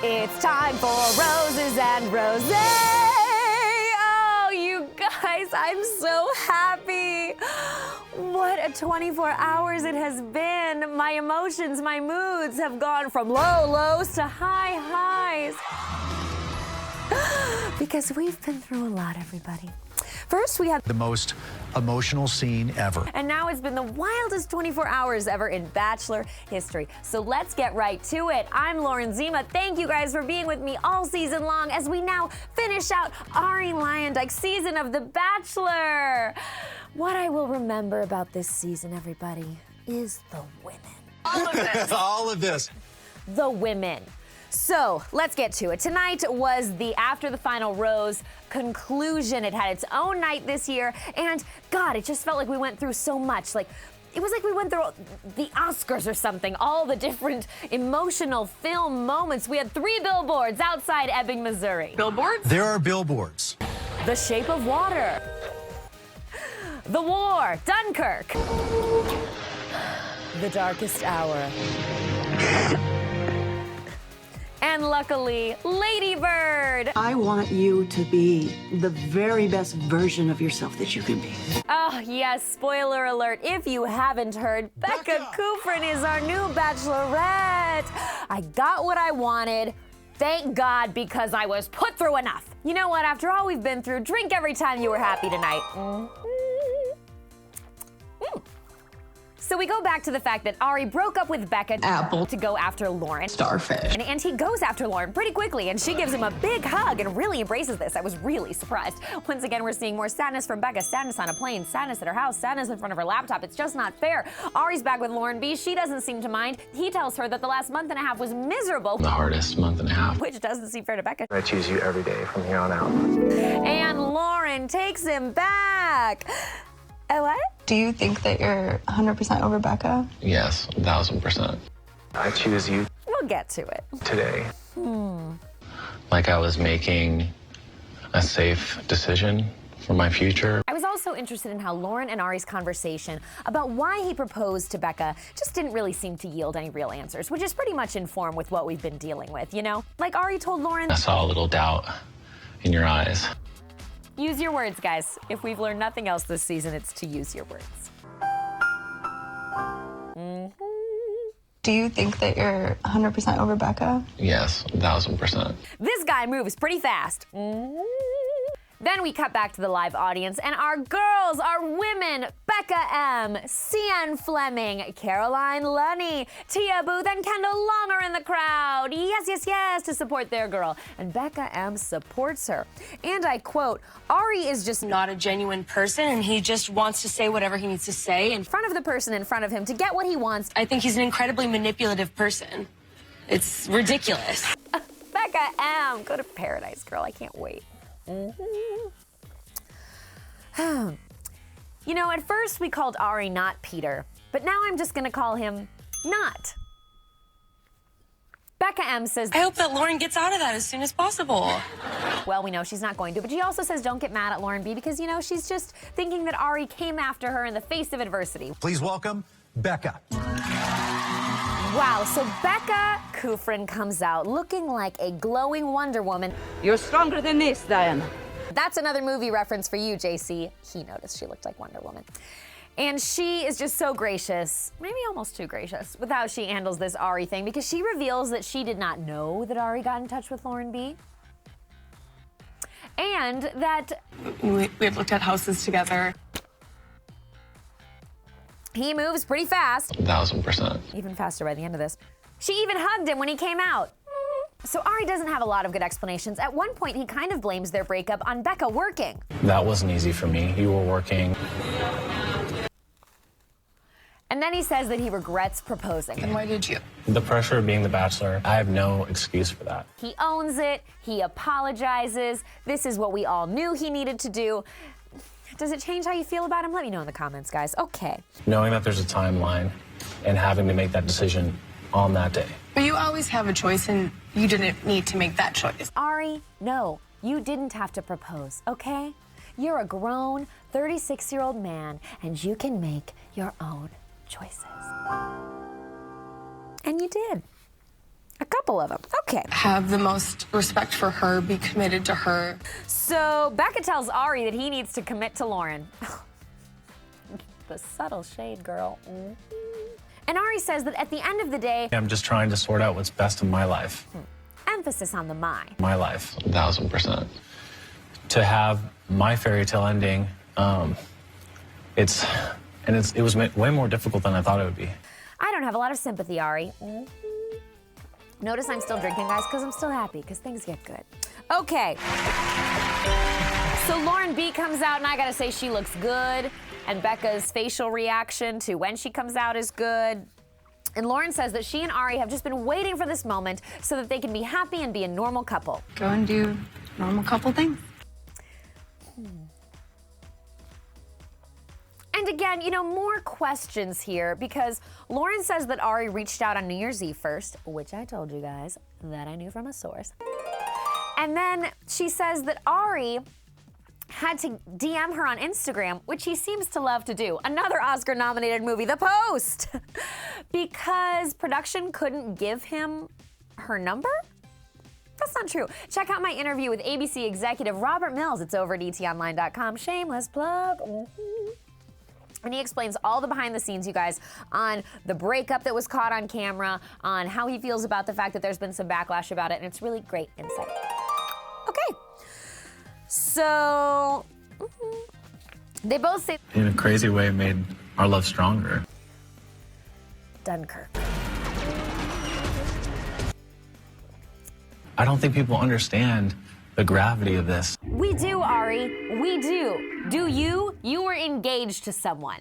It's time for Roses and Rose. Oh, you guys, I'm so happy. What a 24 hours it has been. My emotions, my moods have gone from low lows to high highs. Because we've been through a lot, everybody. First, we had the most emotional scene ever. And now it's been the wildest 24 hours ever in Bachelor history. So let's get right to it. I'm Lauren Zima. Thank you guys for being with me all season long as we now finish out Arie Lyondike's season of The Bachelor. What I will remember about this season, everybody, is the women. All of this. All of this. The women. So let's get to it. Tonight was the After the Final Rose conclusion. It had its own night this year, and God, it just felt like we went through so much. It was like we went through the Oscars or something, all the different emotional film moments. We had 3 billboards outside Ebbing, Missouri. Billboards? There are billboards. The Shape of Water. The War, Dunkirk. The Darkest Hour. And luckily, Lady Bird. I want you to be the very best version of yourself that you can be. Oh, yes, spoiler alert. If you haven't heard, Becca Kufrin is our new Bachelorette. I got what I wanted. Thank God, because I was put through enough. You know what? After all we've been through, drink every time you were happy tonight. So we go back to the fact that Arie broke up with Becca Apple to go after Lauren. Starfish. And he goes after Lauren pretty quickly, and she gives him a big hug and really embraces this. I was really surprised. Once again, we're seeing more sadness from Becca. Sadness on a plane, sadness at her house, sadness in front of her laptop. It's just not fair. Arie's back with Lauren B. She doesn't seem to mind. He tells her that the last month and a half was miserable. The hardest month and a half. Which doesn't seem fair to Becca. I choose you every day from here on out. And Lauren takes him back. What? Do you think that you're 100% over Becca? Yes, 1000%. I choose you We'll get to it. today. Like I was making a safe decision for my future. I was also interested in how Lauren and Arie's conversation about why he proposed to Becca just didn't really seem to yield any real answers, which is pretty much in form with what we've been dealing with, you know? Like Arie told Lauren, I saw a little doubt in your eyes. use your words, guys. If we've learned nothing else this season, it's to use your words. Do you think that you're 100% over Becca? Yes, 1000%. This guy moves pretty fast. Then we cut back to the live audience, and our girls, our women, Becca M, Sienne Fleming, Caroline Lunny, Tia Booth, and Kendall Long are in the crowd. Yes, yes, yes, to support their girl. And Becca M supports her. And I quote, Arie is just not a genuine person, and he just wants to say whatever he needs to say in front of the person in front of him to get what he wants. I think he's an incredibly manipulative person. It's ridiculous. Becca M, go to paradise, girl. I can't wait. You know, at first we called Arie not Peter, but now I'm just gonna call him not. Becca M says, I hope that Lauren gets out of that as soon as possible. well, we know she's not going to, but she also says don't get mad at Lauren B because, you know, she's just thinking that Arie came after her in the face of adversity. Please welcome Becca. Wow, so Becca Kufrin comes out looking like a glowing Wonder Woman. You're stronger than this, Diana. That's another movie reference for you, JC. He noticed she looked like Wonder Woman. And she is just so gracious, maybe almost too gracious, with how she handles this Arie thing, because she reveals that she did not know that Arie got in touch with Lauren B. And that We had looked at houses together. he moves pretty fast. 1000%. Even faster by the end of this. She even hugged him when he came out. So Arie doesn't have a lot of good explanations. At one point, he kind of blames their breakup on Becca working. That wasn't easy for me. You were working. And then he says that he regrets proposing. And why did you? The pressure of being the Bachelor, I have no excuse for that. He owns it. He apologizes. This is what we all knew he needed to do. Does it change how you feel about him? Let me know in the comments, guys. Okay. Knowing that there's a timeline and having to make that decision on that day. But you always have a choice, and you didn't need to make that choice. Arie, no, you didn't have to propose, okay? You're a grown 36-year-old man, and you can make your own choices. And you did. A couple of them. Okay. Have the most respect for her, be committed to her. So Becca tells Arie that he needs to commit to Lauren. The subtle shade, girl. And Arie says that at the end of the day, I'm just trying to sort out what's best in my life. Emphasis on the my. My life, 1000%. To have my fairy tale ending, it was way more difficult than I thought it would be. I don't have a lot of sympathy, Arie. Notice I'm still drinking, guys, because I'm still happy, because things get good. Okay. So Lauren B comes out, and I gotta say she looks good. And Becca's facial reaction to when she comes out is good. And Lauren says that she and Arie have just been waiting for this moment so that they can be happy and be a normal couple. Go and do normal couple things. And again, you know, more questions here because Lauren says that Arie reached out on New Year's Eve first, which I told you guys that I knew from a source. And then she says that Arie had to DM her on Instagram, which he seems to love to do. Another Oscar-nominated movie, The Post, because production couldn't give him her number? That's not true. Check out my interview with ABC executive Robert Mills. It's over at etonline.com. Shameless plug. And he explains all the behind the scenes, you guys, on the breakup that was caught on camera, on how he feels about the fact that there's been some backlash about it, and it's really great insight. Okay. So, they both say In a crazy way, made our love stronger. Dunkirk. I don't think people understand the gravity of this. We do, Arie. We do. Do you? You were engaged to someone.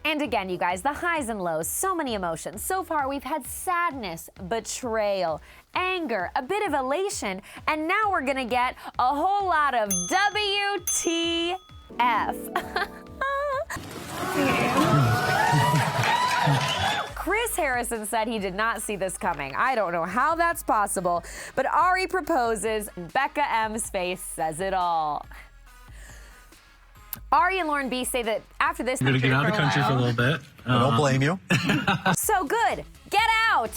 And again, you guys, the highs and lows, so many emotions. So far, we've had sadness, betrayal, anger, a bit of elation, and now we're gonna get a whole lot of WTF. Chris Harrison said he did not see this coming. I don't know how that's possible, but Arie proposes, and Becca M's face says it all. Arie and Lauren B say that after this, I'm gonna get out of the country for a little bit. I don't blame you. So good. Get out!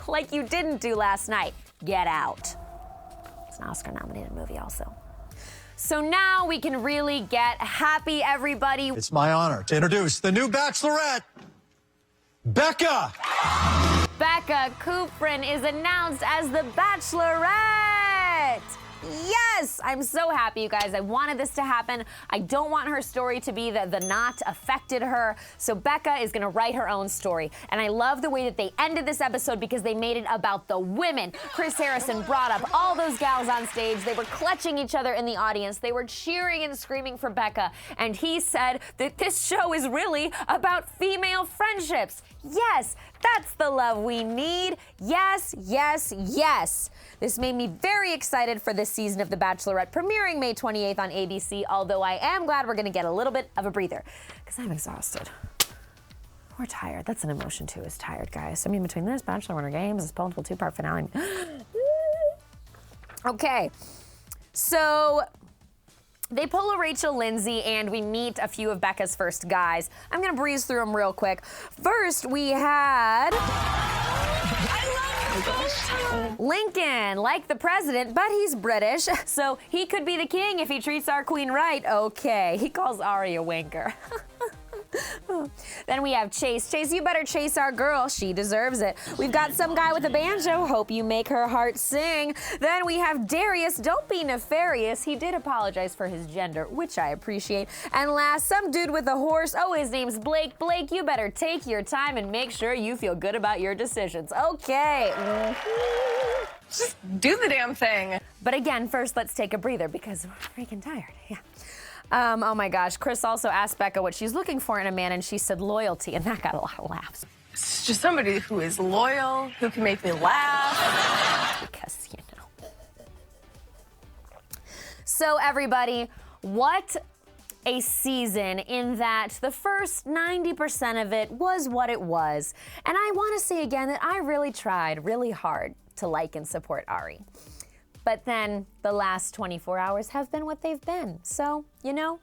Like you didn't do last night. Get out. It's an Oscar-nominated movie also. So now we can really get happy, everybody. It's my honor to introduce the new Bachelorette, Becca. Becca Kufrin is announced as the Bachelorette. Yes! I'm so happy, you guys. I wanted this to happen. I don't want her story to be that the knot affected her. So Becca is gonna write her own story. And I love the way that they ended this episode because they made it about the women. Chris Harrison brought up all those gals on stage. They were clutching each other in the audience. They were cheering and screaming for Becca. And he said that this show is really about female friendships. Yes, that's the love we need. Yes, yes, yes. This made me very excited for this season of The Bachelorette, premiering May 28th on ABC, although I am glad we're gonna get a little bit of a breather, because I'm exhausted. We're tired. That's an emotion too, is tired, guys. I mean, between this, Bachelor Winter Games, this multiple two-part finale. Okay, so they pull a Rachel Lindsay and we meet a few of Becca's first guys. I'm gonna breeze through them real quick. First, we had Lincoln, like the president, but he's British, so he could be the king if he treats our queen right. Okay, he calls Arie a wanker. Then we have Chase. Chase, you better chase our girl. She deserves it. We've got some guy with a banjo. Hope you make her heart sing. Then we have Darius. Don't be nefarious. He did apologize for his gender, which I appreciate. And last, some dude with a horse. Oh, his name's Blake. Blake, you better take your time and make sure you feel good about your decisions. Okay. Just do the damn thing. But again, first, let's take a breather because we're freaking tired. Yeah. Oh my gosh, Chris also asked Becca what she's looking for in a man, and she said loyalty, and that got a lot of laughs. It's just somebody who is loyal, who can make me laugh. Because, you know. So everybody, what a season in that the first 90% of it was what it was. And I want to say again that I really tried really hard to like and support Arie. But then the last 24 hours have been what they've been. So, you know,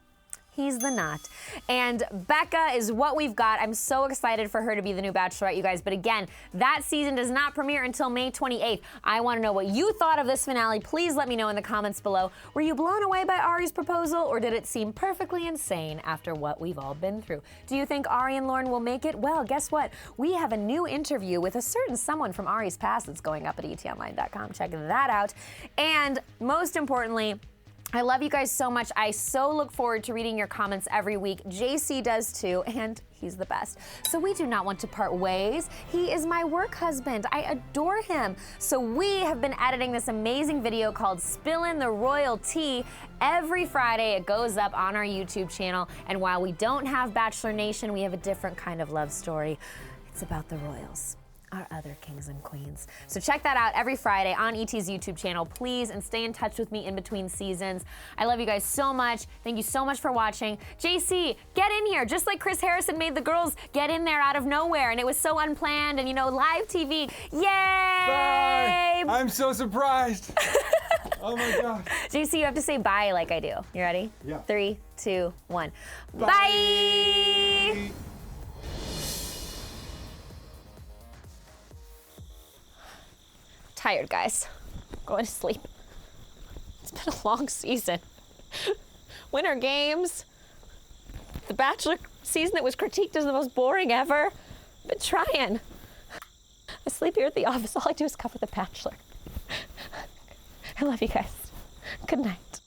He's the not. And Becca is what we've got. I'm so excited for her to be the new Bachelorette, you guys. But again, that season does not premiere until May 28th. I want to know what you thought of this finale. Please let me know in the comments below. Were you blown away by Arie's proposal, or did it seem perfectly insane after what we've all been through? Do you think Arie and Lauren will make it? Well, guess what? We have a new interview with a certain someone from Arie's past that's going up at etonline.com. Check that out. And most importantly, I love you guys so much. I so look forward to reading your comments every week. JC does too, and he's the best. So we do not want to part ways. He is my work husband. I adore him. So we have been editing this amazing video called Spillin' the Royal Tea. Every Friday it goes up on our YouTube channel, and while we don't have Bachelor Nation, we have a different kind of love story. It's about the royals, our other kings and queens. So check that out every Friday on ET's YouTube channel, please, and stay in touch with me in between seasons. I love you guys so much. Thank you so much for watching. JC, get in here. Just like Chris Harrison made the girls get in there out of nowhere, and it was so unplanned and, you know, live TV. Yay! Bye. I'm so surprised. Oh my gosh. JC, you have to say bye like I do. You ready? Yeah. 3, 2, 1. Bye! Bye. Tired, guys. Going to sleep. It's been a long season. Winter Games. The Bachelor season that was critiqued as the most boring ever. Been trying. I sleep here at the office. All I do is cover The Bachelor. I love you guys. Good night.